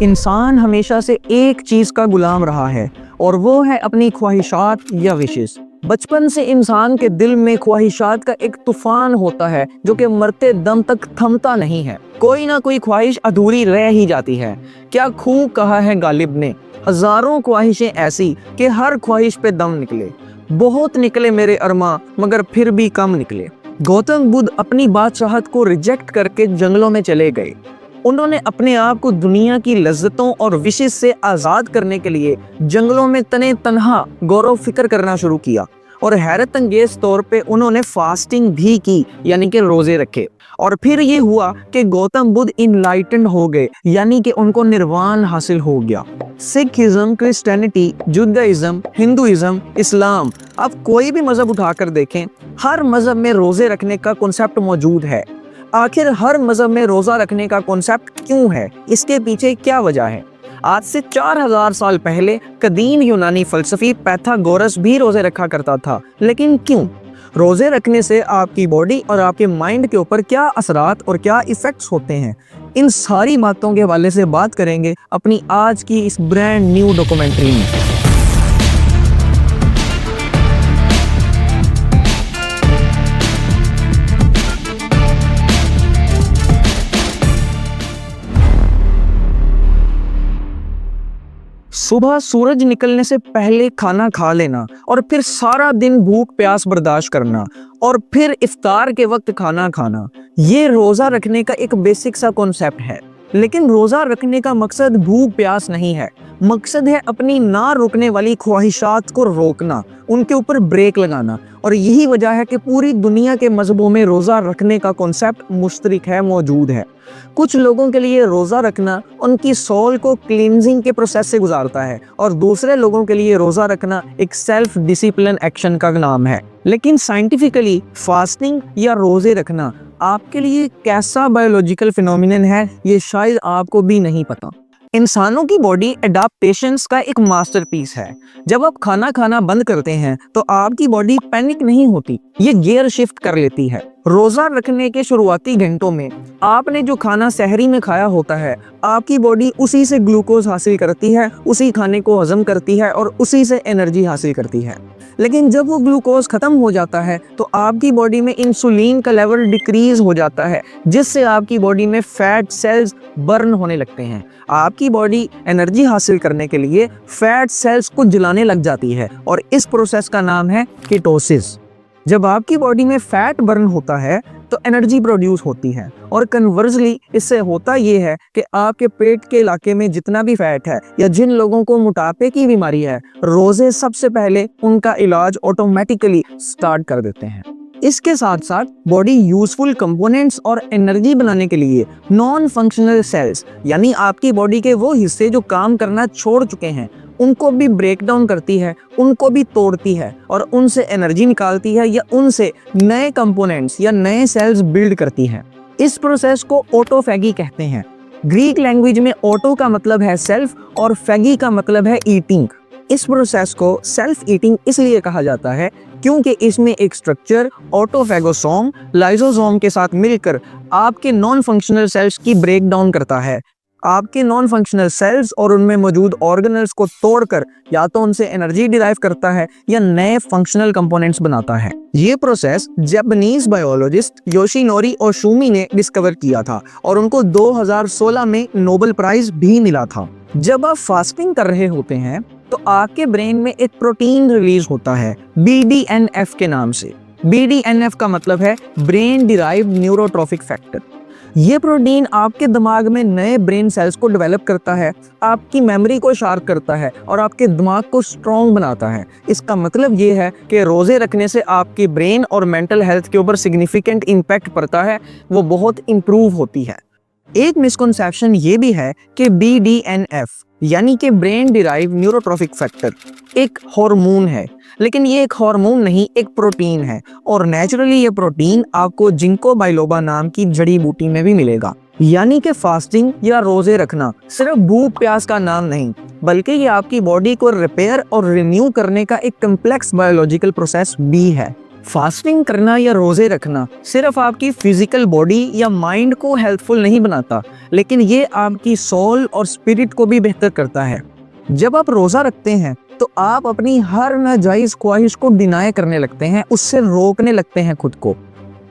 इंसान हमेशा से एक चीज का गुलाम रहा है और वो है अपनी ख्वाहिशात या विशेष। बचपन से इंसान के दिल में ख्वाहिशात का एक तूफान होता है जो कि मरते दम तक थमता नहीं है। कोई ना कोई ख्वाहिश अधूरी रह ही जाती है। क्या खूब कहा है गालिब ने, हजारों ख्वाहिशें ऐसी कि हर ख्वाहिश पे दम निकले। बहुत निकले मेरे अरमा मगर फिर भी कम निकले। गौतम बुद्ध अपनी बादशाहत को रिजेक्ट करके जंगलों में चले गए। उन्होंने अपने आप को दुनिया की लज्जतों और विशेष से आज़ाद करने के लिए जंगलों में तने तन्हा गौरव फिक्र करना शुरू किया और हैरत अंगेज तौर पे उन्होंने फास्टिंग भी की, यानी कि रोजे रखे। और फिर ये हुआ कि गौतम बुद्ध इनलाइटेंड हो गए, यानी कि उनको निर्वाण हासिल हो गया। सिखिज्म, क्रिश्चियनिटी, जुदाइज्म, हिंदुइज्म, इस्लाम, अब कोई भी मजहब उठाकर देखें, हर मजहब में रोजे रखने का कॉन्सेप्ट मौजूद है। आखिर हर मजहब में रोजा रखने का कॉन्सेप्ट क्यों है, इसके पीछे क्या वजह है? आज से 4000 साल पहले कदीम यूनानी फलसफी पैथागोरस भी रोजे रखा करता था, लेकिन क्यों? रोजे रखने से आपकी बॉडी और आपके माइंड के ऊपर क्या असरात और क्या इफेक्ट्स होते हैं, इन सारी बातों के हवाले से बात करेंगे अपनी आज की इस ब्रांड न्यू डॉक्यूमेंट्री में। सुबह सूरज निकलने से पहले खाना खा लेना और फिर सारा दिन भूख प्यास बर्दाश्त करना और फिर इफ्तार के वक्त खाना खाना, ये रोजा रखने का एक बेसिक सा कॉन्सेप्ट है। लेकिन रोजा रखने का मकसद भूख प्यास नहीं है, मकसद है अपनी ना रुकने वाली ख्वाहिशात को रोकना, उनके ऊपर ब्रेक लगाना। और यही वजह है कि पूरी दुनिया के मजहबों में रोजा रखने का कॉन्सेप्ट मुश्तरक है, मौजूद है। कुछ लोगों के लिए रोजा रखना उनकी सोल को क्लींजिंग के प्रोसेस से गुजारता है और दूसरे लोगों के लिए रोजा रखना एक सेल्फ डिसिप्लिन एक्शन का नाम है। लेकिन साइंटिफिकली फास्टिंग या रोजे रखना आपके लिए कैसा बायोलॉजिकल फिनोमिनन है, ये शायद आपको भी नहीं पता। इंसानों की बॉडी एडाप्टेशंस का एक मास्टरपीस है। जब आप खाना खाना बंद करते हैं तो आपकी बॉडी पैनिक नहीं होती, ये गियर शिफ्ट कर लेती है। रोजा रखने के शुरुआती घंटों में आपने जो खाना सहरी में खाया होता है, आपकी बॉडी उसी से ग्लूकोज हासिल करती है, उसी खाने को हजम करती है और उसी से एनर्जी हासिल करती है। लेकिन जब वो ग्लूकोज खत्म हो जाता है तो आपकी बॉडी में इंसुलिन का लेवल डिक्रीज हो जाता है, जिससे आपकी बॉडी में फैट सेल्स बर्न होने लगते हैं। आपकी बॉडी एनर्जी हासिल करने के लिए फैट सेल्स को जलाने लग जाती है और इस प्रोसेस का नाम है कीटोसिस। जब आपकी बॉडी में फैट बर्न होता है तो एनर्जी प्रोड्यूस होती है और कन्वर्सली इससे होता ये है कि आपके पेट के इलाके में जितना भी फैट है या जिन लोगों को मोटापे की बीमारी है, रोजे सबसे पहले उनका इलाज ऑटोमेटिकली स्टार्ट कर देते हैं। इसके साथ साथ बॉडी यूजफुल कंपोनेंट्स और एनर्जी बनाने के लिए नॉन फंक्शनल सेल्स, यानी आपकी बॉडी के वो हिस्से जो काम करना छोड़ चुके हैं, उनको भी ब्रेक डाउन करती है, उनको भी तोड़ती है और उनसे एनर्जी निकालती है या उनसे नए कंपोनेंट्स या नए सेल्स बिल्ड करती है। इस प्रोसेस को ऑटोफैगी कहते हैं। ग्रीक लैंग्वेज में ऑटो का मतलब है सेल्फ और फैगी का मतलब है ईटिंग। इस प्रोसेस को सेल्फ ईटिंग इसलिए कहा जाता है क्योंकि इसमें एक स्ट्रक्चर ऑटोफैगोसोम लाइसोसोम के साथ मिलकर आपके नॉन फंक्शनल सेल्स की ब्रेक डाउन करता है। आपके नॉन फंक्शनल सेल्स और उनमें मौजूद ऑर्गेनल्स को तोड़कर या तो उनसे एनर्जी डिराइव करता है या नए फंक्शनल कंपोनेंट्स बनाता है। ये प्रोसेस जापानीज बायोलॉजिस्ट योशिनोरी ओशुमी ने डिस्कवर किया था और उनको 2016 में नोबेल प्राइज भी मिला था। जब आप फास्टिंग कर रहे होते हैं तो आपके ब्रेन में एक प्रोटीन रिलीज होता है BDNF के नाम से। BDNF का मतलब है ब्रेन डिराइव्ड न्यूरोट्रॉफिक फैक्टर। ये प्रोटीन आपके दिमाग में नए ब्रेन सेल्स को डेवलप करता है, आपकी मेमोरी को शार्प करता है और आपके दिमाग को स्ट्रॉन्ग बनाता है। इसका मतलब ये है कि रोजे रखने से आपकी ब्रेन और मेंटल हेल्थ के ऊपर सिग्निफिकेंट इम्पैक्ट पड़ता है, वो बहुत इम्प्रूव होती है। एक मिसकंसेप्शन ये भी है कि BDNF यानी कि ब्रेन डिराइव न्यूरोट्रॉफिक फैक्टर एक हार्मोन है, लेकिन ये एक हार्मोन नहीं, एक प्रोटीन है और नेचुरली ये प्रोटीन आपको जिंको बाइलोबा नाम की जड़ी बूटी में भी मिलेगा। यानी कि फास्टिंग या रोजे रखना सिर्फ भूख प्यास का नाम नहीं, बल्कि ये आपकी बॉडी को रिपेयर और रिन्यू करने का एक कम्प्लेक्स बायोलॉजिकल प्रोसेस भी है। फास्टिंग करना या रोज़े रखना सिर्फ आपकी फिजिकल बॉडी या माइंड को हेल्पफुल नहीं बनाता, लेकिन ये आपकी सोल और स्पिरिट को भी बेहतर करता है। जब आप रोज़ा रखते हैं तो आप अपनी हर नाजायज़ ख्वाहिश को डिनाई करने लगते हैं, उससे रोकने लगते हैं खुद को।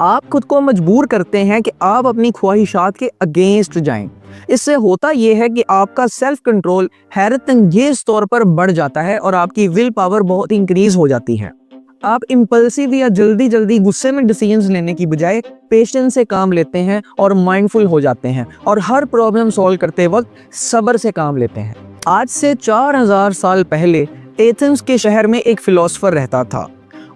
आप खुद को मजबूर करते हैं कि आप अपनी ख्वाहिशात के अगेंस्ट जाएं। इससे होता यह है कि आपका सेल्फ कंट्रोल हैरत अंगेज तौर पर बढ़ जाता है और आपकी विल पावर बहुत इंक्रीज हो जाती है। आप इम्पल्सिव या जल्दी जल्दी गुस्से में डिसीजंस लेने की बजाय पेशेंस से काम लेते हैं और माइंडफुल हो जाते हैं और हर प्रॉब्लम सॉल्व करते वक्त सब्र से काम लेते हैं। आज से 4000 साल पहले एथेंस के शहर में एक फिलोसोफर रहता था।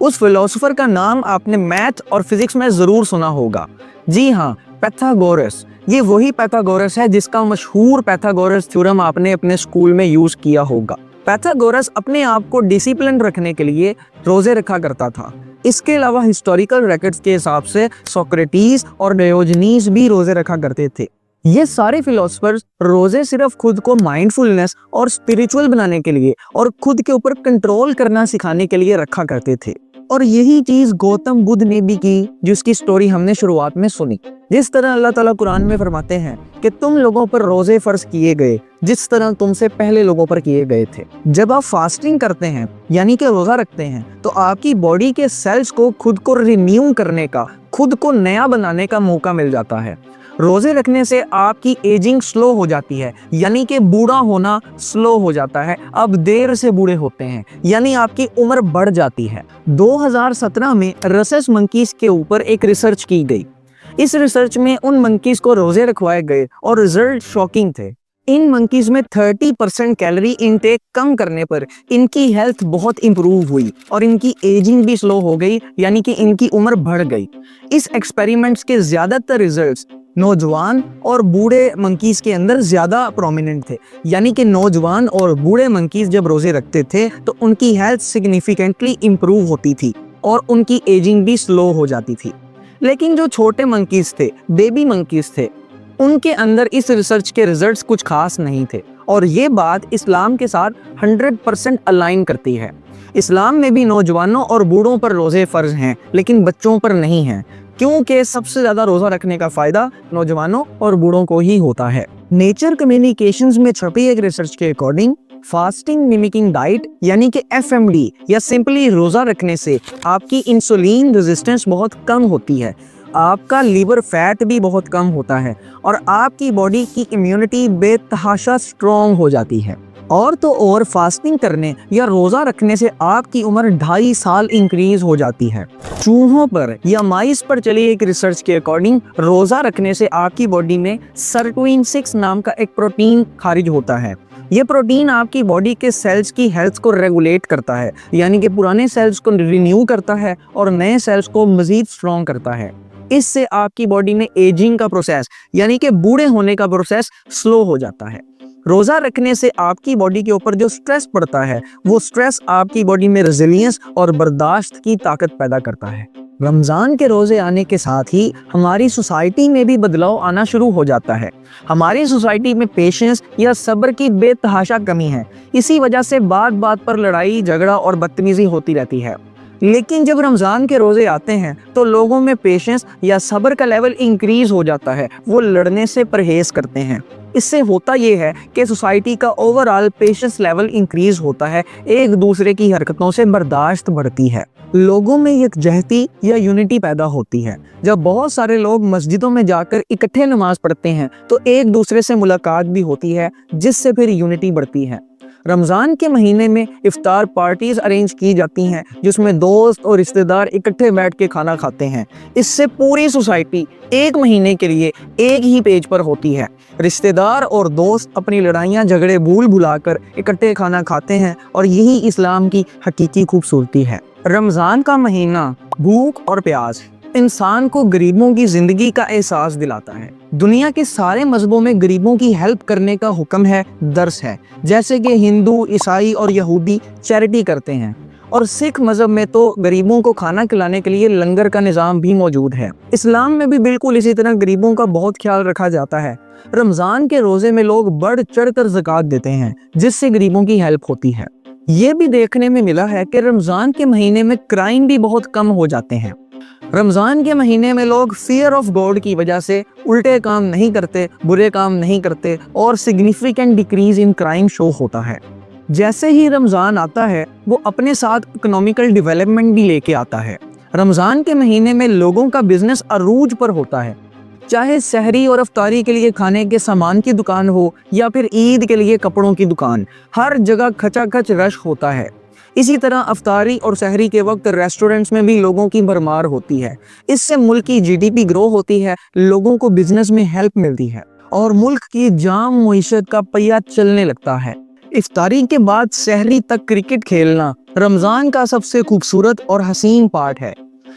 उस फिलोसोफर का नाम आपने मैथ और फिजिक्स में ज़रूर सुना होगा। जी हाँ, पैथागोरस। ये वही पैथागोरस है जिसका मशहूर पैथागोरस थ्योरम आपने अपने स्कूल में यूज़ किया होगा। पैथागोरस अपने आप को डिसिप्लिन रखने के लिए रोज़े रखा करता था। इसके अलावा हिस्टोरिकल रिकॉर्ड्स के हिसाब से सोक्रेटिस और डायोजनीस भी रोज़े रखा करते थे। ये सारे फिलोसफर्स रोज़े सिर्फ खुद को माइंडफुलनेस और स्पिरिचुअल बनाने के लिए और खुद के ऊपर कंट्रोल करना सिखाने के लिए रखा करते थे। और यही चीज़ गौतम बुद्ध ने भी की, जिसकी स्टोरी हमने शुरुआत में सुनी। जिस तरह अल्लाह ताला कुरान में फरमाते हैं कि तुम लोगों पर रोज़े फ़र्ज किए गए जिस तरह तुमसे पहले लोगों पर किए गए थे। जब आप फास्टिंग करते हैं यानी कि रोज़ा रखते हैं तो आपकी बॉडी के सेल्स को खुद को रिन्यू करने का, खुद को नया बनाने का मौका मिल जाता है। रोज़े रखने से आपकी एजिंग स्लो हो जाती है, यानी कि बूढ़ा होना स्लो हो जाता है। अब देर से बूढ़े होते हैं, यानी आपकी उम्र बढ़ जाती है। 2017 में रसेस मंकीज के ऊपर एक रिसर्च की गई। इस रिसर्च में उन मंकीज को रोज़े रखवाए गए और रिजल्ट शॉकिंग थे। इन मंकीज में 30% कैलोरी इनटेक कम करने पर इनकी हेल्थ बहुत इंप्रूव हुई और इनकी एजिंग भी स्लो हो गई, यानी कि इनकी उम्र बढ़ गई। इस एक्सपेरिमेंट्स के ज़्यादातर रिजल्ट्स नौजवान और बूढ़े मंकीज के अंदर ज़्यादा प्रोमिनेंट थे, यानी कि नौजवान और बूढ़े मंकीज जब रोज़े रखते थे तो उनकी हेल्थ सिग्निफिकेंटली इम्प्रूव होती थी और उनकी एजिंग भी स्लो हो जाती थी। लेकिन जो छोटे मंकीज थे, बेबी मंकीज थे, उनके अंदर इस रिसर्च के रिजल्ट्स कुछ खास नहीं थे। और ये बात इस्लाम के साथ 100% अलाइन करती है। इस्लाम में भी नौजवानों और बूढ़ों पर रोज़े फ़र्ज हैं, लेकिन बच्चों पर नहीं हैं, क्योंकि सबसे ज़्यादा रोज़ा रखने का फ़ायदा नौजवानों और बूढ़ों को ही होता है। नेचर कम्युनिकेशंस में छपी एक रिसर्च के अकॉर्डिंग फास्टिंग मिमिकिंग डाइट यानी कि FMD या सिंपली रोज़ा रखने से आपकी इंसुलिन रेजिस्टेंस बहुत कम होती है, आपका लीवर फैट भी बहुत कम होता है और आपकी बॉडी की इम्यूनिटी बेतहाशा स्ट्रॉन्ग हो जाती है। और तो और फास्टिंग करने या रोज़ा रखने से आपकी उम्र 2.5 साल इंक्रीज हो जाती है। चूहों पर या माइस पर चली एक रिसर्च के अकॉर्डिंग रोज़ा रखने से आपकी बॉडी में सर्टोइन 6 नाम का एक प्रोटीन खारिज होता है। ये प्रोटीन आपकी बॉडी के सेल्स की हेल्थ को रेगुलेट करता है, यानी कि पुराने सेल्स को रिन्यू करता है और नए सेल्स को मज़ीद स्ट्रॉन्ग करता है। इससे आपकी बॉडी में एजिंग का प्रोसेस यानी कि बूढ़े होने का प्रोसेस स्लो हो जाता है। रोज़ा रखने से आपकी बॉडी के ऊपर जो स्ट्रेस पड़ता है वो स्ट्रेस आपकी बॉडी में रेजिलियंस और बर्दाश्त की ताकत पैदा करता है। रमज़ान के रोज़े आने के साथ ही हमारी सोसाइटी में भी बदलाव आना शुरू हो जाता है। हमारी सोसाइटी में पेशेंस या सब्र की बेतहाशा कमी है। इसी वजह से बात बात पर लड़ाई झगड़ा और बदतमीज़ी होती रहती है। लेकिन जब रमज़ान के रोज़े आते हैं तो लोगों में पेशेंस या सब्र का लेवल इंक्रीज़ हो जाता है, वो लड़ने से परहेज़ करते हैं। इससे होता ये है कि सोसाइटी का ओवरऑल पेशेंस लेवल इंक्रीज़ होता है, एक दूसरे की हरकतों से बर्दाश्त बढ़ती है, लोगों में यकजहती या यूनिटी पैदा होती है। जब बहुत सारे लोग मस्जिदों में जाकर इकट्ठे नमाज पढ़ते हैं तो एक दूसरे से मुलाकात भी होती है, जिससे फिर यूनिटी बढ़ती है। रमज़ान के महीने में इफ्तार पार्टीज़ अरेंज की जाती हैं, जिसमें दोस्त और रिश्तेदार इकट्ठे बैठ के खाना खाते हैं। इससे पूरी सोसाइटी एक महीने के लिए एक ही पेज पर होती है। रिश्तेदार और दोस्त अपनी लड़ाइयाँ झगड़े भूल भुलाकर इकट्ठे खाना खाते हैं और यही इस्लाम की हकीकी खूबसूरती है। रमज़ान का महीना भूख और प्यास इंसान को गरीबों की ज़िंदगी का एहसास दिलाता है। दुनिया के सारे मज़हबों में गरीबों की हेल्प करने का हुक्म है, दर्स है, जैसे कि हिंदू, ईसाई और यहूदी चैरिटी करते हैं, और सिख मज़हब में तो गरीबों को खाना खिलाने के लिए लंगर का निज़ाम भी मौजूद है। इस्लाम में भी बिल्कुल इसी तरह गरीबों का बहुत ख्याल रखा जाता है। रमज़ान के रोज़े में लोग बढ़ चढ़ कर ज़कात देते हैं, जिससे गरीबों की हेल्प होती है। ये भी देखने में मिला है कि रमज़ान के महीने में क्राइम भी बहुत कम हो जाते हैं। रमज़ान के महीने में लोग फियर ऑफ गॉड की वजह से उल्टे काम नहीं करते, बुरे काम नहीं करते और significant decrease in crime show होता है। जैसे ही रमज़ान आता है वो अपने साथ इकोनॉमिकल डेवलपमेंट भी लेके आता है। रमज़ान के महीने में लोगों का बिजनेस अरूज पर होता है, चाहे सहरी और अफ्तारी के लिए खाने के सामान की दुकान हो या फिर ईद के लिए कपड़ों की दुकान, हर जगह खचाखच रश होता है। इसी तरह अफ्तारी और सहरी के वक्त रेस्टोरेंट्स में भी लोगों की भरमार होती है। इससे मुल्क की जीडीपी ग्रो होती है, लोगों को बिजनेस में हेल्प मिलती है और मुल्क की जाम मुईशत का पहिया चलने लगता है। इफ्तारी के बाद सहरी तक क्रिकेट खेलना रमज़ान का सबसे खूबसूरत और हसीन पार्ट है।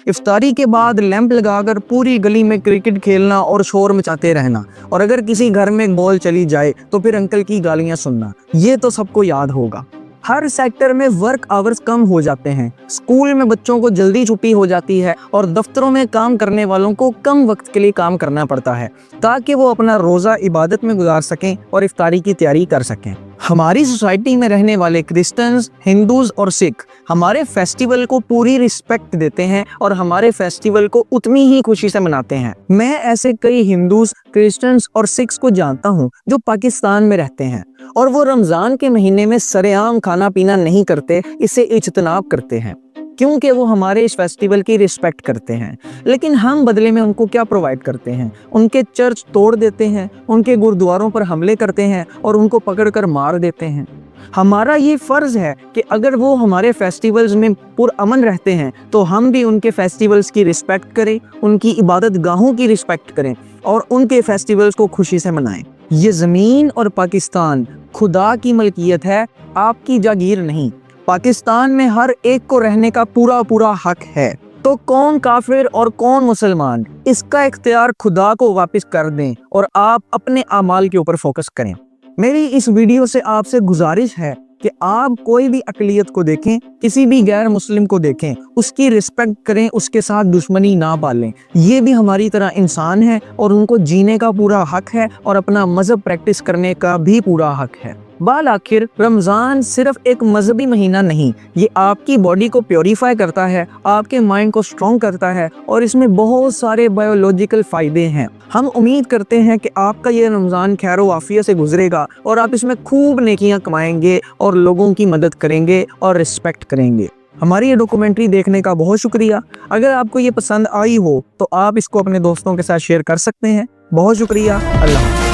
इफ्तारी के बाद लैंप लगाकर पूरी गली में क्रिकेट खेलना और शोर मचाते रहना, और अगर किसी घर में बॉल चली जाए तो फिर अंकल की गालियां सुनना, ये तो सबको याद होगा। हर सेक्टर में वर्क आवर्स कम हो जाते हैं। स्कूल में बच्चों को जल्दी छुट्टी हो जाती है और दफ्तरों में काम करने वालों को कम वक्त के लिए काम करना पड़ता है ताकि वो अपना रोज़ा इबादत में गुजार सकें और इफ्तारी की तैयारी कर सकें। हमारी सोसाइटी में रहने वाले क्रिश्चियंस, हिंदूज और सिख हमारे फेस्टिवल को पूरी रिस्पेक्ट देते हैं और हमारे फेस्टिवल को उतनी ही खुशी से मनाते हैं। मैं ऐसे कई हिंदूज, क्रिश्चियंस और सिख्स को जानता हूँ जो पाकिस्तान में रहते हैं और वो रमज़ान के महीने में सरेआम खाना पीना नहीं करते, इसे इज्तनाब करते हैं क्योंकि वो हमारे इस फेस्टिवल की रिस्पेक्ट करते हैं। लेकिन हम बदले में उनको क्या प्रोवाइड करते हैं? उनके चर्च तोड़ देते हैं, उनके गुरुद्वारों पर हमले करते हैं और उनको पकड़कर मार देते हैं। हमारा ये फ़र्ज़ है कि अगर वो हमारे फेस्टिवल्स में पुरअमन रहते हैं तो हम भी उनके फेस्टिवल्स की रिस्पेक्ट करें, उनकी इबादत गाहों की रिस्पेक्ट करें और उनके फेस्टिवल्स को खुशी से मनाएं। ये ज़मीन और पाकिस्तान खुदा की मलकियत है, आपकी जागीर नहीं। पाकिस्तान में हर एक को रहने का पूरा पूरा हक है। तो कौन काफिर और कौन मुसलमान, इसका इख्तियार खुदा को वापस कर दें और आप अपने अमाल के ऊपर फोकस करें। मेरी इस वीडियो से आपसे गुजारिश है कि आप कोई भी अक़लियत को देखें, किसी भी गैर मुस्लिम को देखें, उसकी रिस्पेक्ट करें, उसके साथ दुश्मनी ना पालें। ये भी हमारी तरह इंसान है और उनको जीने का पूरा हक है और अपना मज़हब प्रैक्टिस करने का भी पूरा हक है। बाल आखिर रमज़ान सिर्फ एक मजहबी महीना नहीं, ये आपकी बॉडी को प्योरीफाई करता है, आपके माइंड को स्ट्रॉन्ग करता है और इसमें बहुत सारे बायोलॉजिकल फ़ायदे हैं। हम उम्मीद करते हैं कि आपका ये रमज़ान खैर व आफियत से गुजरेगा और आप इसमें खूब नेकियां कमाएंगे और लोगों की मदद करेंगे और रिस्पेक्ट करेंगे। हमारी ये डॉक्यूमेंट्री देखने का बहुत शुक्रिया। अगर आपको ये पसंद आई हो तो आप इसको अपने दोस्तों के साथ शेयर कर सकते हैं। बहुत शुक्रिया। अल्लाह।